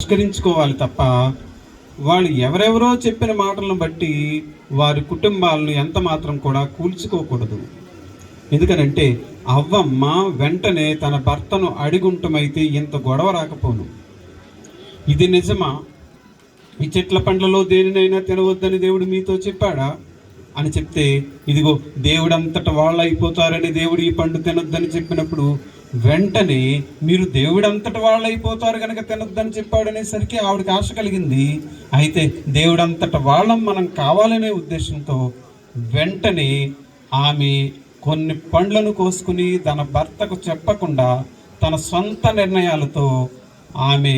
పరిష్కరించుకోవాలి తప్ప వాళ్ళు ఎవరెవరో చెప్పిన మాటలను బట్టి వారి కుటుంబాలను ఎంత మాత్రం కూడా కూల్చుకోకూడదు. ఎందుకనంటే అవ్వమ్మ వెంటనే తన భర్తను అడిగుంటమైతే ఇంత గొడవ రాకపోను. ఇది నిజమా? ఈ చెట్ల పండ్లలో దేనినైనా తినవద్దని దేవుడు మీతో చెప్పాడా అని చెప్తే, ఇదిగో దేవుడంతట వాళ్ళు అయిపోతారని దేవుడు ఈ పండు తినొద్దని చెప్పినప్పుడు వెంటనే మీరు దేవుడంతట వాళ్ళు అయిపోతారు కనుక తినొద్దని చెప్పాడనేసరికి ఆవిడకి ఆశ కలిగింది. అయితే దేవుడంతట వాళ్ళం మనం కావాలనే ఉద్దేశంతో వెంటనే ఆమె కొన్ని పండ్లను కోసుకుని తన భర్తకు చెప్పకుండా తన సొంత నిర్ణయాలతో ఆమె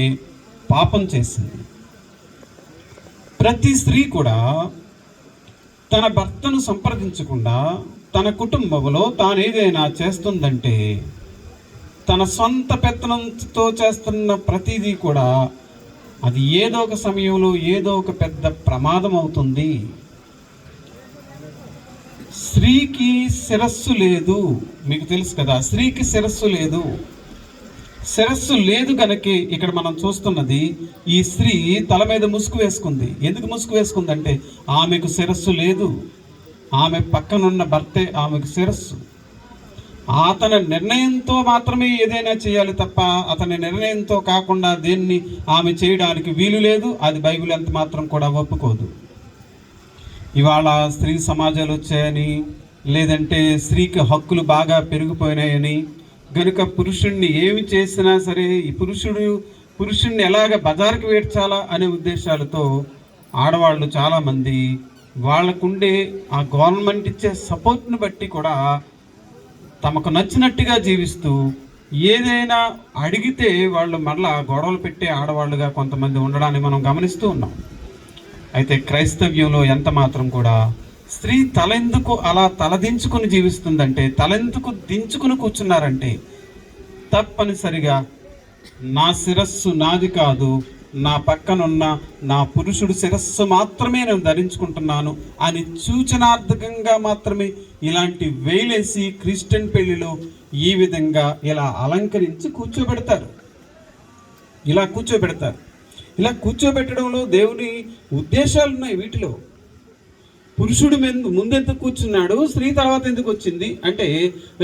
పాపం చేసింది. ప్రతి స్త్రీ కూడా తన భర్తను సంప్రదించకుండా తన కుటుంబంలో తాను ఏదైనా చేస్తుందంటే తన సొంత పెత్తనంతో చేస్తున్న ప్రతిదీ కూడా అది ఏదో ఒక సమయంలో ఏదో ఒక పెద్ద ప్రమాదం అవుతుంది. స్త్రీకి శిరస్సు లేదు, మీకు తెలుసు కదా, స్త్రీకి శిరస్సు లేదు. శిరస్సు లేదు కనుకే ఇక్కడ మనం చూస్తున్నది ఈ స్త్రీ తల మీద ముసుగు వేసుకుంది. ఎందుకు ముసుగు వేసుకుందంటే ఆమెకు శిరస్సు లేదు, ఆమె పక్కనున్న భర్తే ఆమెకు శిరస్సు. అతని నిర్ణయంతో మాత్రమే ఏదైనా చేయాలి తప్ప అతని నిర్ణయంతో కాకుండా దేన్ని ఆమె చేయడానికి వీలు లేదు. అది బైబిల్ ఎంత మాత్రం కూడా ఒప్పుకోదు. ఇవాళ స్త్రీ సమాజాలు వచ్చాయని, లేదంటే స్త్రీకి హక్కులు బాగా పెరిగిపోయినాయని, గనుక పురుషుణ్ణి ఏమి చేసినా సరే ఈ పురుషుణ్ణి ఎలాగ బజారుకి వేడ్చాలా అనే ఉద్దేశాలతో ఆడవాళ్ళు చాలామంది వాళ్ళకుండే ఆ గవర్నమెంట్ ఇచ్చే సపోర్ట్ని బట్టి కూడా తమకు నచ్చినట్టుగా జీవిస్తూ ఏదైనా అడిగితే వాళ్ళు మళ్ళా గొడవలు పెట్టే ఆడవాళ్ళుగా కొంతమంది ఉండడాన్ని మనం గమనిస్తూ ఉన్నాం. అయితే క్రైస్తవ్యంలో ఎంత మాత్రం కూడా స్త్రీ తలెందుకు అలా తలదించుకుని జీవిస్తుందంటే, తలెందుకు దించుకుని కూర్చున్నారంటే, తప్పనిసరిగా నా శిరస్సు నాది కాదు, నా పక్కనున్న నా పురుషుడు శిరస్సు మాత్రమే నేను ధరించుకుంటున్నాను అని సూచనార్థకంగా మాత్రమే ఇలాంటి వేలేసి క్రిస్టియన్ పెళ్లిలో ఈ విధంగా ఇలా అలంకరించి కూర్చోబెడతారు. ఇలా కూర్చోబెట్టడంలో దేవుని ఉద్దేశాలు ఉన్నాయి. వీటిలో పురుషుడు ముందెందుకు కూర్చున్నాడు, స్త్రీ తర్వాత ఎందుకు వచ్చింది అంటే,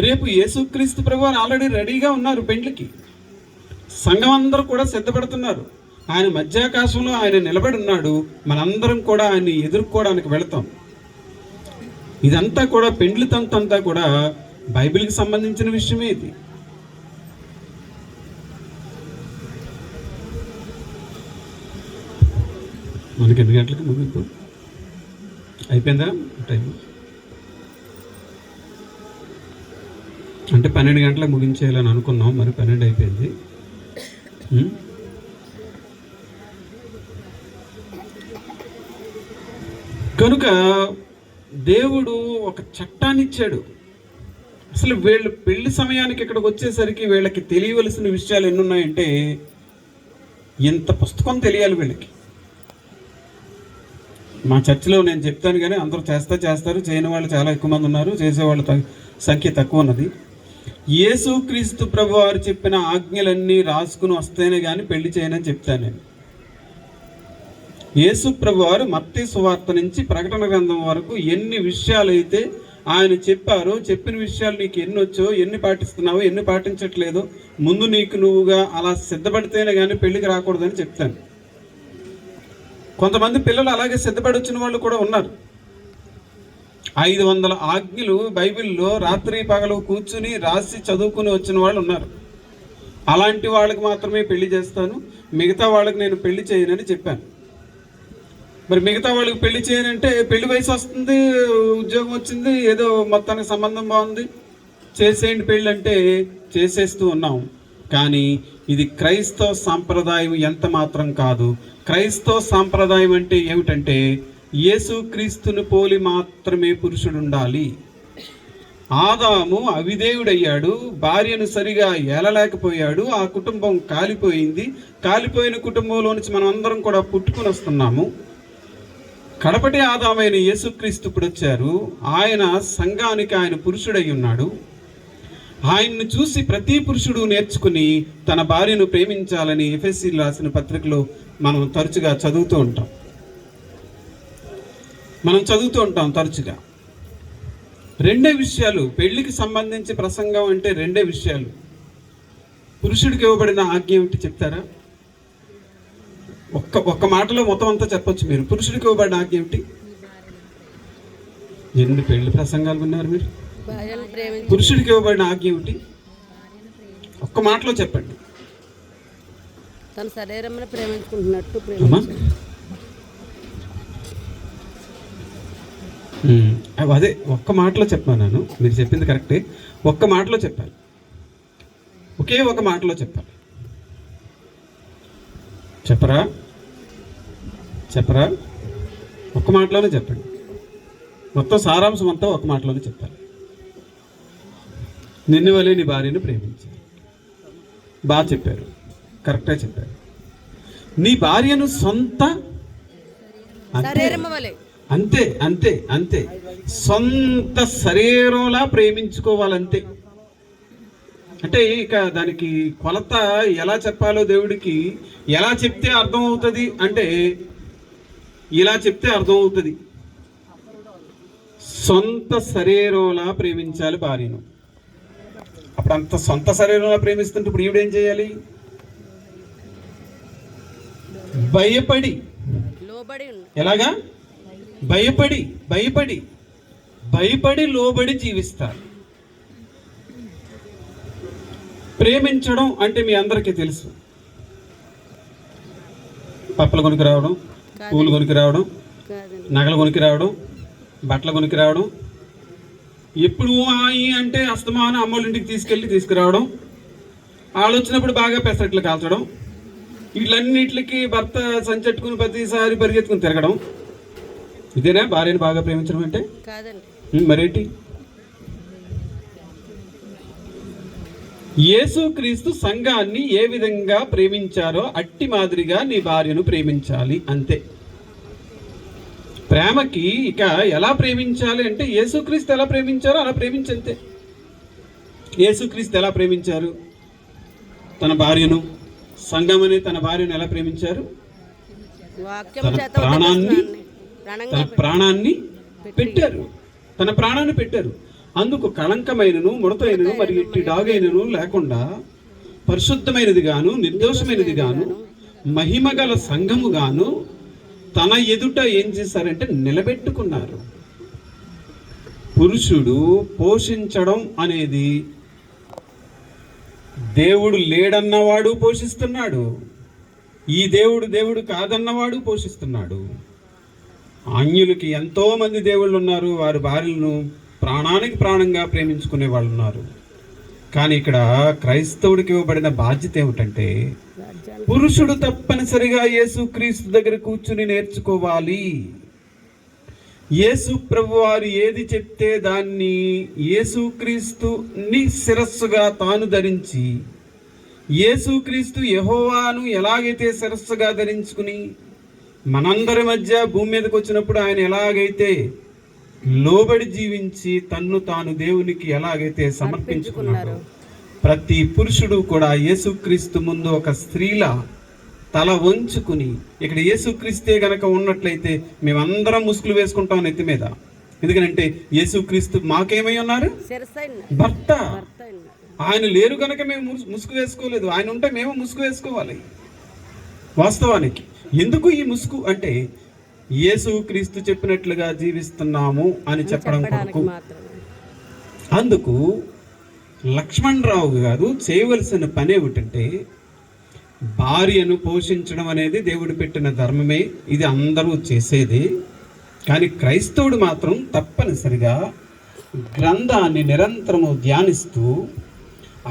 రేపు యేసుక్రీస్తు ప్రభువు ఆల్రెడీ రెడీగా ఉన్నారు పెండ్లికి. సంఘం అందరూ కూడా సిద్ధపడుతున్నారు. ఆయన మధ్యాకాశంలో ఆయన నిలబడి ఉన్నాడు. మనందరం కూడా ఆయన్ని ఎదుర్కోవడానికి వెళతాం. ఇదంతా కూడా పెండ్లి తంతంతా కూడా బైబిల్కి సంబంధించిన విషయమే. ఇది మనకి ఎన్ని గంటలకి ముగింపు అయిపోయిందా టైం? అంటే 12 గంటలకు ముగించేయాలని అనుకున్నాం, మరి 12 అయిపోయింది. కనుక దేవుడు ఒక చట్టాన్ని ఇచ్చాడు. అసలు వీళ్ళు పెళ్లి సమయానికి ఇక్కడికి వచ్చేసరికి వీళ్ళకి తెలియవలసిన విషయాలు ఎన్ని ఉన్నాయంటే, ఇంత పుస్తకం తెలియాలి వీళ్ళకి. మా చర్చిలో నేను చెప్తాను కానీ అందరూ చేస్తారు, చేయని వాళ్ళు చాలా ఎక్కువ మంది ఉన్నారు, చేసేవాళ్ళ సంఖ్య తక్కువ ఉన్నది. యేసుక్రీస్తు ప్రభు వారు చెప్పిన ఆజ్ఞలన్నీ రాసుకుని వస్తేనే కానీ పెళ్లి చేయనని చెప్తాను నేను. యేసు ప్రభు వారు మత్తయి సువార్త నుంచి ప్రకటన గ్రంథం వరకు ఎన్ని విషయాలైతే ఆయన చెప్పారో, చెప్పిన విషయాలు నీకు ఎన్ని వచ్చో, ఎన్ని పాటిస్తున్నావో, ఎన్ని పాటించట్లేదో ముందు నీకు నువ్వుగా అలా సిద్ధపడితేనే కానీ పెళ్లికి రాకూడదని చెప్తాను. కొంతమంది పిల్లలు అలాగే సిద్ధపడి వచ్చిన వాళ్ళు కూడా ఉన్నారు. 500 ఆజ్ఞలు బైబిల్లో రాత్రి పగలు కూర్చుని రాసి చదువుకుని వచ్చిన వాళ్ళు ఉన్నారు. అలాంటి వాళ్ళకి మాత్రమే పెళ్లి చేస్తాను, మిగతా వాళ్ళకి నేను పెళ్లి చేయనని చెప్పాను. మరి మిగతా వాళ్ళకి పెళ్లి చేయనంటే పెళ్లి వయసు వస్తుంది, ఉద్యోగం వచ్చింది, ఏదో మొత్తానికి సంబంధం బాగుంది, చేసేయండి పెళ్ళి అంటే చేసేస్తూ ఉన్నాం. కానీ ఇది క్రైస్తవ సాంప్రదాయం ఎంత మాత్రం కాదు. క్రైస్తవ సాంప్రదాయం అంటే ఏమిటంటే, యేసుక్రీస్తుని పోలి మాత్రమే పురుషుడు ఉండాలి. ఆదాము అవిధేయుడయ్యాడు, భార్యను సరిగా ఏలలేకపోయాడు, ఆ కుటుంబం కాలిపోయింది. కాలిపోయిన కుటుంబంలో నుంచి మనం అందరం కూడా పుట్టుకుని వస్తున్నాము. కడపటి ఆదామైన యేసుక్రీస్తు ఇప్పుడు వచ్చారు. ఆయన సంఘానికి ఆయన పురుషుడై ఉన్నాడు. ఆయన్ని చూసి ప్రతి పురుషుడు నేర్చుకుని తన భార్యను ప్రేమించాలని ఎఫెసీయులకు రాసిన పత్రికలో మనం తరచుగా చదువుతూ ఉంటాం తరచుగా. రెండే విషయాలు పెళ్లికి సంబంధించి ప్రసంగం అంటే, రెండే విషయాలు. పురుషుడికి ఇవ్వబడిన ఆజ్ఞ ఏమిటి చెప్తారా? ఒక్క మాటలో మొత్తం అంతా చెప్పొచ్చు మీరు. పురుషుడికి ఇవ్వబడిన ఆజ్ఞ ఏమిటి? ఎన్ని పెళ్లి ప్రసంగాలు విన్నారు మీరు? పురుషుడికి ఇవ్వబడిన ఆజ్ఞ ఏమిటి? ఒక్క మాటలో చెప్పండి. తన శరీరంలో ప్రేమించుకుంటున్నట్టు అదే ఒక్క మాటలో చెప్పాను. మీరు చెప్పింది కరెక్టే. ఒక్క మాటలో చెప్పాలి. ఒకే ఒక మాటలో చెప్పాలి. చెప్పరా? ఒక్క మాటలోనే చెప్పండి. మొత్తం సారాంశం అంతా ఒక మాటలోనే చెప్పాలి. నిన్ను వలె నీ భార్యను ప్రేమించాలి. బాగా చెప్పారు, కరెక్ట్గా చెప్పారు. నీ భార్యను సొంత అంతే సొంత శరీరంలా ప్రేమించుకోవాలంతే. అంటే ఇక దానికి కొలత ఎలా చెప్పాలో దేవుడికి ఎలా చెప్తే అర్థం అవుతుంది అంటే, ఇలా చెప్తే అర్థం అవుతుంది. సొంత శరీరంలా ప్రేమించాలి భార్యను. అప్పుడు అంత సొంత శరీరంలా ప్రేమిస్తుంటే ఇప్పుడు ఈవిడేం చేయాలి? భయపడి, ఎలాగా? భయపడి లోబడి జీవిస్తారు. ప్రేమించడం అంటే మీ అందరికీ తెలుసు. పప్పలు కొనుక్కు రావడం, పూలు కొనుక్కు రావడం, నగలు కొనుక్కు రావడం, బట్టలు కొనుక్కు రావడం, ఎప్పుడు అంటే అస్తమానం అమ్మోళ్ళ ఇంటికి తీసుకురావడం, వాళ్ళు వచ్చినప్పుడు బాగా పెసరట్లు కాల్చడం, వీళ్ళన్నిటికి భర్త సంచెట్టుకుని ప్రతిసారి పరిగెత్తుకుని తిరగడం. ఇదేనా భార్యను బాగా ప్రేమించడం అంటే? మరేంటి? యేసుక్రీస్తు సంఘాన్ని ఏ విధంగా ప్రేమించారో అట్టి మాదిరిగా నీ భార్యను ప్రేమించాలి అంతే. ప్రేమకి ఇక ఎలా ప్రేమించాలి అంటే, యేసుక్రీస్తు ఎలా ప్రేమించారో అలా ప్రేమించంతే. యేసుక్రీస్తు ఎలా ప్రేమించారు తన భార్యను? సంఘమని తన భార్యను ఎలా ప్రేమించారు? తన ప్రాణాన్ని పెట్టారు. అందుకు కళంకమైనను, ముడతైనను, మరి ఇట్టి డాగైనను లేకుండా పరిశుద్ధమైనది గాను, నిర్దోషమైనది గాను, మహిమగల సంఘము గాను తన ఎదుట ఏం చేశారంటే నిలబెట్టుకున్నారు. పురుషుడు పోషించడం అనేది, దేవుడు లేడన్నవాడు పోషిస్తున్నాడు, ఈ దేవుడు కాదన్నవాడు పోషిస్తున్నాడు. అన్యులకి ఎంతో మంది దేవుళ్ళు ఉన్నారు, వారి భార్యలను ప్రాణానికి ప్రాణంగా ప్రేమించుకునే వాళ్ళు ఉన్నారు. కానీ ఇక్కడ క్రైస్తవుడికి ఇవ్వబడిన బాధ్యత ఏమిటంటే, పురుషుడు తప్పనిసరిగా యేసుక్రీస్తు దగ్గర కూర్చుని నేర్చుకోవాలి. యేసు ప్రభు వారు ఏది చెప్తే దాన్ని యేసుక్రీస్తుని శిరస్సుగా తాను ధరించి, యేసుక్రీస్తు యెహోవాను ఎలాగైతే శిరస్సుగా ధరించుకుని మనందరి మధ్య భూమి మీదకి వచ్చినప్పుడు ఆయన ఎలాగైతే లోబడి జీవించి తన్ను తాను దేవునికి ఎలాగైతే సమర్పించుకున్నాడో, ప్రతి పురుషుడు కూడా యేసుక్రీస్తు ముందు ఒక స్త్రీలా తల వంచుకుని, ఇక్కడ యేసుక్రీస్తే గనక ఉన్నట్లయితే మేమందరం ముసుగులు వేసుకుంటాం నెత్తి మీద. ఎందుకంటే యేసుక్రీస్తు మాకేమై ఉన్నారు? భర్త. ఆయన లేరు కనుక మేము ముసుగు వేసుకోలేదు, ఆయన ఉంటే మేము ముసుగు వేసుకోవాలి. వాస్తవానికి ఎందుకు ఈ ముసుగు అంటే, యేసుక్రీస్తు చెప్పినట్లుగా జీవిస్తున్నాము అని చెప్పడం కొరకు. అందుకు లక్ష్మణరావు గారు చేయవలసిన పని ఏమిటంటే, భార్యను పోషించడం అనేది దేవుడు పెట్టిన ధర్మమే, ఇది అందరూ చేసేది. కానీ క్రైస్తవుడు మాత్రం తప్పనిసరిగా గ్రంథాన్ని నిరంతరము ధ్యానిస్తూ,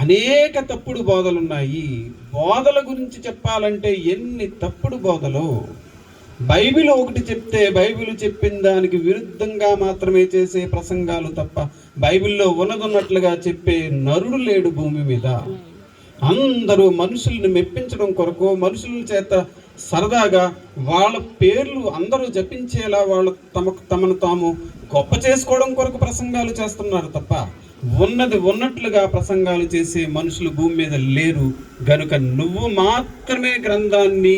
అనేక తప్పుడు బోధలు ఉన్నాయి. బోధల గురించి చెప్పాలంటే ఎన్ని తప్పుడు బోధలు. బైబిల్ ఒకటి చెప్తే బైబిల్ చెప్పిన దానికి విరుద్ధంగా మాత్రమే చేసే ప్రసంగాలు తప్ప, బైబిల్లో ఉన్నదన్నట్లుగా చెప్పే నరుడు లేడు భూమి మీద. అందరూ మనుషుల్ని మెప్పించడం కొరకు, మనుషుల చేత సరదాగా వాళ్ళ పేర్లు అందరూ జపించేలా, వాళ్ళ తమను తాము గొప్ప చేసుకోవడం కొరకు ప్రసంగాలు చేస్తున్నారు తప్ప, ఉన్నది ఉన్నట్లుగా ప్రసంగాలు చేసే మనుషులు భూమి మీద లేరు గనుక నువ్వు మాత్రమే గ్రంథాన్ని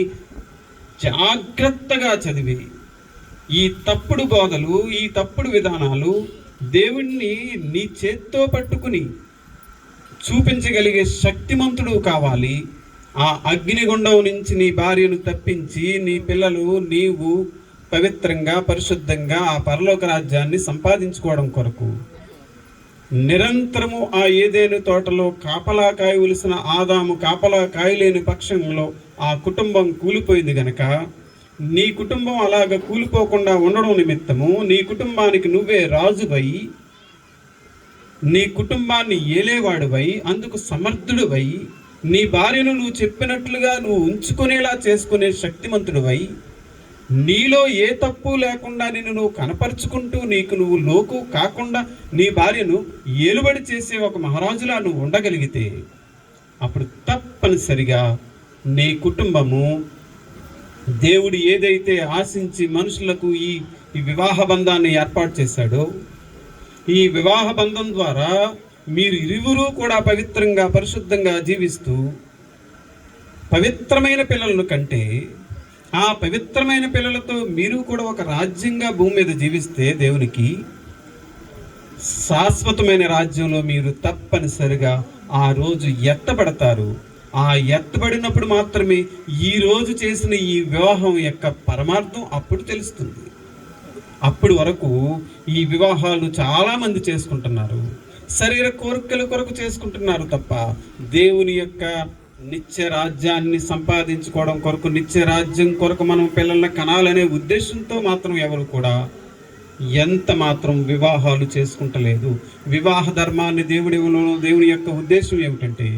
జాగ్రత్తగా చదివి ఈ తప్పుడు బోధలు, ఈ తప్పుడు విధానాలు దేవుణ్ణి నీ చేత్తో పట్టుకుని చూపించగలిగే శక్తిమంతుడు కావాలి. ఆ అగ్నిగుండం నుంచి నీ భార్యను తప్పించి నీ పిల్లలు, నీవు పవిత్రంగా, పరిశుద్ధంగా ఆ పరలోక రాజ్యాన్ని సంపాదించుకోవడం కొరకు నిరంతరము ఆ ఏదైనా తోటలో కాపలా కాయవలసిన ఆదాము కాపలా కాయలేని పక్షంలో ఆ కుటుంబం కూలిపోయింది గనక నీ కుటుంబం అలాగ కూలిపోకుండా ఉండడం నిమిత్తము నీ కుటుంబానికి నువ్వే రాజువై, నీ కుటుంబాన్ని ఏలేవాడువై, అందుకు సమర్థుడువై, నీ భార్యను నువ్వు చెప్పినట్లుగా నువ్వు ఉంచుకునేలా చేసుకునే శక్తిమంతుడువై, నీలో ఏ తప్పు లేకుండా నిన్ను నువ్వు కనపరుచుకుంటూ నీకు నువ్వు లోకు కాకుండా నీ భార్యను ఏలుబడి చేసే ఒక మహారాజులా నువ్వు ఉండగలిగితే అప్పుడు తప్పనిసరిగా నీ కుటుంబము దేవుడు ఏదైతే ఆశించి మనుషులకు ఈ వివాహ బంధాన్ని ఏర్పాటు చేశాడో, ఈ వివాహ బంధం ద్వారా మీరు ఇరువురు కూడా పవిత్రంగా, పరిశుద్ధంగా జీవిస్తూ పవిత్రమైన పిల్లలను కంటే ఆ పవిత్రమైన పిల్లలతో మీరు కూడా ఒక రాజ్యంగా భూమి మీద జీవిస్తే దేవునికి శాశ్వతమైన రాజ్యంలో మీరు తప్పనిసరిగా ఆ రోజు ఎత్తబడతారు. ఆ ఎత్తబడినప్పుడు మాత్రమే ఈ రోజు చేసిన ఈ వివాహం యొక్క పరమార్థం అప్పుడు తెలుస్తుంది. అప్పుడు వరకు ఈ వివాహాలు చాలామంది చేసుకుంటున్నారు, శరీర కోరికల కొరకు చేసుకుంటున్నారు తప్ప దేవుని యొక్క నిత్య రాజ్యాన్ని సంపాదించుకోవడం కొరకు, నిత్య రాజ్యం కొరకు మనం పిల్లల్ని కనాలనే ఉద్దేశంతో మాత్రం ఎవరు కూడా ఎంత మాత్రం వివాహాలు చేసుకుంటలేదు. వివాహ ధర్మాన్ని దేవుని యొక్క ఉద్దేశం ఏమిటంటే